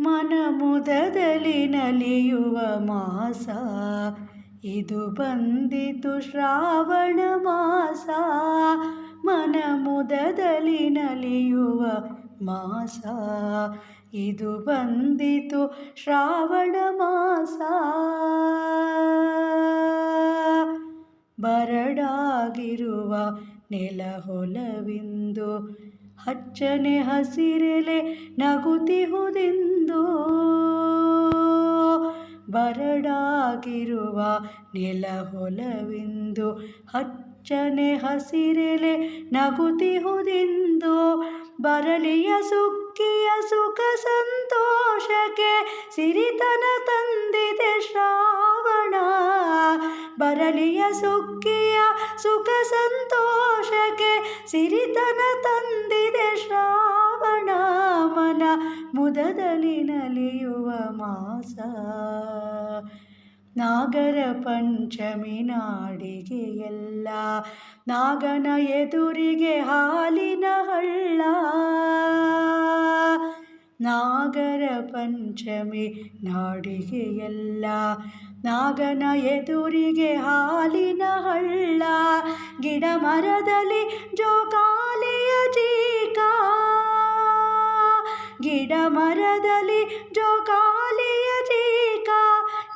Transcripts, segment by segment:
ಮನಮುದದಲ್ಲಿ ನಲಿಯುವ ಮಾಸ ಇದು ಬಂದಿತು ಶ್ರಾವಣ ಮಾಸ. ಮನಮುದದಲ್ಲಿ ನಲಿಯುವ ಮಾಸ ಇದು ಬಂದಿತು ಶ್ರಾವಣ ಮಾಸ. ಬರಡಾಗಿರುವ ನೆಲಹೊಲವಿಂದು ಹಚ್ಚನೆ ಹಸಿರೆಲೆ ನಗುತ್ತಿಹುದೆಂದು. ಬರಡಾಗಿರುವ ನೆಲಹೊಲವಿಂದು ಹಚ್ಚನೆ ಹಸಿರೆಲೆ ನಗುತ್ತಿಹುದೆಂದು. ಬರಲಿಯ ಸುಕ್ಕಿಯ ಸುಖ ಸಂತೋಷಕ್ಕೆ ಸಿರಿತನ ತಂದಿದೆ ಶ್ರಾವಣ. ಬರಲಿಯ ಸುಕ್ಕಿಯ ಸುಖ ಸಂತೋಷಕ್ಕೆ ಸಿರಿತನ ತಂದಿದೆ ಶ್ರಾವಣ. ಮನ ಮುದದಲ್ಲಿ ನಲಿಯುವ ಮಾಸ. ನಾಗರ ಪಂಚಮಿ ನಾಡಿಗೆ ಎಲ್ಲ ನಾಗನ ಎದುರಿಗೆ ಹಾಲಿನ ಹಳ್ಳ. ನಾಗರ ಪಂಚಮಿ ನಾಡಿಗೆ ಎಲ್ಲ ನಾಗನ ಎದುರಿಗೆ ಹಾಲಿನ ಹಳ್ಳ. ಗಿಡ ಮರದಲ್ಲಿ ಜೋಕಾಲಿಯ ಚೀಕ. ಗಿಡ ಮರದಲ್ಲಿ ಜೋಕಾಲಿಯ ಚೀಕ.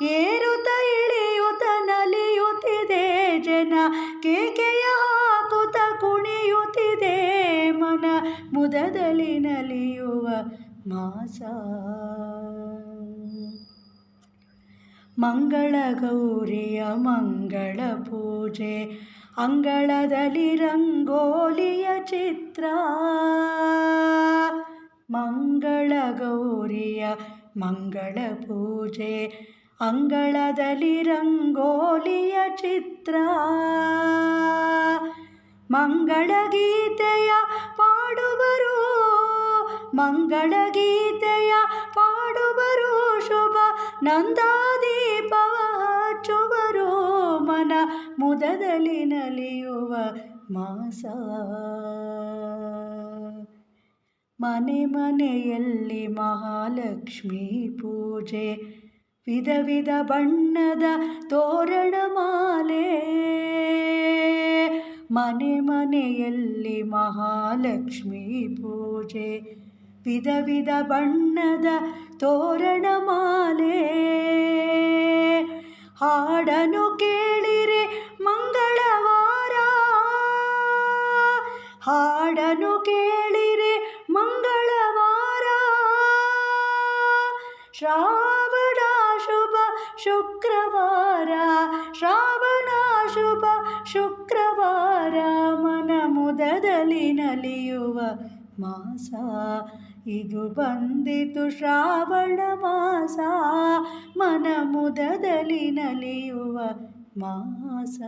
ಏರುತ್ತ ಇಳಿಯುತ್ತ ನಲಿಯುತ್ತಿದೆ ಜನ. ಕೇಕೆಯ ಹಾಕುತ್ತ ಕುಣಿಯುತ್ತಿದೆ ಮನ. ಮುದದಲ್ಲಿ ನಲಿಯುವ ಮಾಸ. ಮಂಗಳ ಗೌರಿಯ ಮಂಗಳ ಪೂಜೆ ಅಂಗಳದಲ್ಲಿ ರಂಗೋಲಿಯ ಚಿತ್ರ. ಮಂಗಳ ಗೌರಿಯ ಮಂಗಳ ಪೂಜೆ ಅಂಗಳದಲ್ಲಿ ರಂಗೋಲಿಯ ಚಿತ್ರ. ಮಂಗಳ ಗೀತೆಯ ಪಾಡುವರು ಮಂಗಳ ಗೀತೆಯ ಪಾಡುವರು. ಶುಭ ನಂದಾದೀಪವ ಹಚ್ಚುವರು ಮನ. ಮುದದಲ್ಲಿ ನಲಿಯುವ ಮಾಸ. ಮನೆ ಮನೆಯಲ್ಲಿ ಮಹಾಲಕ್ಷ್ಮೀ ಪೂಜೆ ವಿಧ ವಿಧ ಬಣ್ಣದ ತೋರಣ ಮಾಲೆ. ಮನೆ ಮನೆಯಲ್ಲಿ ಮಹಾಲಕ್ಷ್ಮೀ ಪೂಜೆ ವಿಧ ವಿಧ ಬಣ್ಣದ ತೋರಣ ಮಾಲೆ. ಹಾಡನ್ನು ಕೇಳಿರೆ ಮಂಗಳವಾರ. ಹಾಡನ್ನು ಕೇಳಿರೆ ಮಂಗಳವಾರ. ಶ್ರಾವಣ ಶುಭ ಶುಕ್ರವಾರ. ಶ್ರಾವಣ ಶುಭ ಶುಕ್ರವಾರ. ಮನ ಮುದದಲ್ಲಿ ನಲಿಯುವ ಮಾಸ ಇದು ಬಂದಿತು ಶ್ರಾವಣ ಮಾಸ. ಮನ ಮುದದಲ್ಲಿ ನಲಿಯುವ ಮಾಸ.